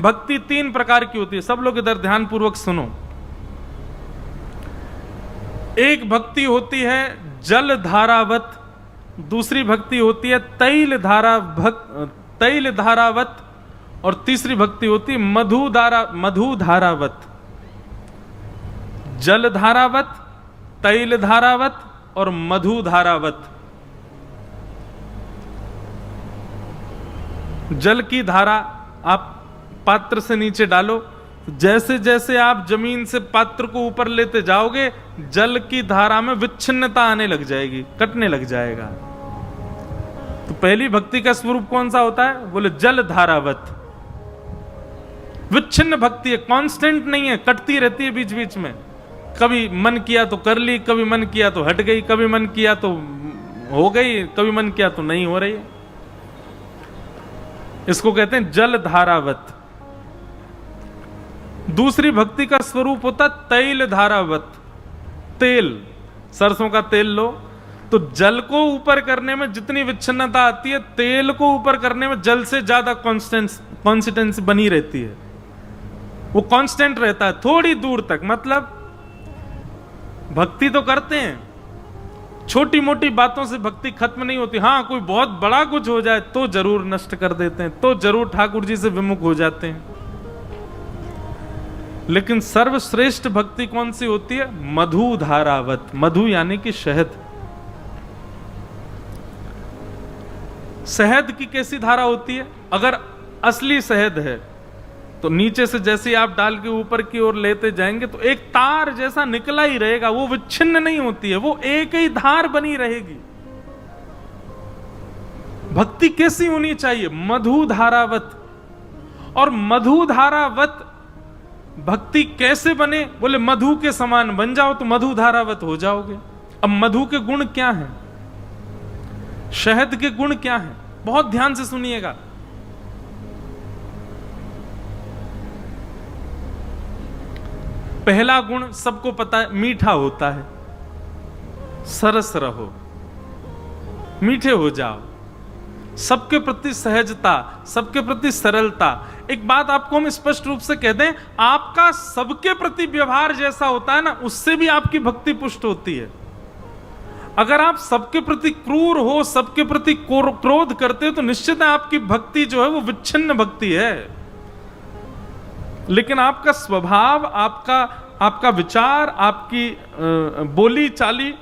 भक्ति तीन प्रकार की होती है, सब लोग इधर ध्यान पूर्वक सुनो। एक भक्ति होती है जल धारावत, दूसरी भक्ति होती है तैल धारावत, और तीसरी भक्ति होती है मधु धारावत। जल धारावत, तैल धारावत और मधु धारावत। जल की धारा आप पात्र से नीचे डालो, जैसे जैसे आप जमीन से पात्र को ऊपर लेते जाओगे जल की धारा में विच्छिन्नता आने लग जाएगी, कटने लग जाएगा। तो पहली भक्ति का स्वरूप कौन सा होता है? बोले जल धारावत। विच्छिन्न भक्ति है, कांस्टेंट नहीं है, कटती रहती है बीच बीच में। कभी मन किया तो कर ली, कभी मन किया तो हट गई, कभी मन किया तो हो गई, कभी मन किया तो नहीं हो रही। इसको कहते हैं जल धारावत। दूसरी भक्ति का स्वरूप होता तैल धारावत। तेल, सरसों का तेल लो तो जल को ऊपर करने में जितनी विच्छिन्नता आती है, तेल को ऊपर करने में जल से ज्यादा कॉन्सिस्टेंसी बनी रहती है, वो कांस्टेंट रहता है थोड़ी दूर तक। मतलब भक्ति तो करते हैं, छोटी मोटी बातों से भक्ति खत्म नहीं होती। हाँ, कोई बहुत बड़ा कुछ हो जाए तो जरूर नष्ट कर देते हैं, तो जरूर ठाकुर जी से विमुख हो जाते हैं। लेकिन सर्वश्रेष्ठ भक्ति कौन सी होती है? मधु धारावत। मधु यानी कि शहद। शहद की कैसी धारा होती है? अगर असली शहद है तो नीचे से जैसे आप डाल के ऊपर की ओर लेते जाएंगे तो एक तार जैसा निकला ही रहेगा, वो विच्छिन्न नहीं होती है, वो एक ही धार बनी रहेगी। भक्ति कैसी होनी चाहिए? मधु धारावत। और मधु धारावत भक्ति कैसे बने? बोले मधु के समान बन जाओ तो मधु धारावत हो जाओगे। अब मधु के गुण क्या हैं? शहद के गुण क्या हैं? बहुत ध्यान से सुनिएगा। पहला गुण सबको पता है, मीठा होता है। सरस रहो, मीठे हो जाओ, सबके प्रति सहजता, सबके प्रति सरलता। एक बात आपको हम स्पष्ट रूप से कह दें, आपका सबके प्रति व्यवहार जैसा होता है ना, उससे भी आपकी भक्ति पुष्ट होती है। अगर आप सबके प्रति क्रूर हो, सबके प्रति क्रोध करते हो तो निश्चित है आपकी भक्ति जो है वो विच्छिन्न भक्ति है। लेकिन आपका स्वभाव, आपका विचार, आपकी बोली चाली,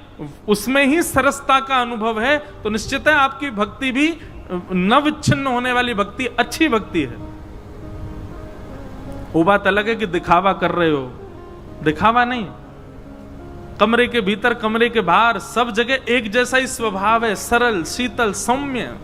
उसमें ही सरसता का अनुभव है, तो निश्चित है आपकी भक्ति भी न विच्छिन्न होने वाली भक्ति, अच्छी भक्ति है। वो बात अलग है कि दिखावा कर रहे हो, दिखावा नहीं। कमरे के भीतर, कमरे के बाहर, सब जगह एक जैसा ही स्वभाव है, सरल, शीतल, सौम्य।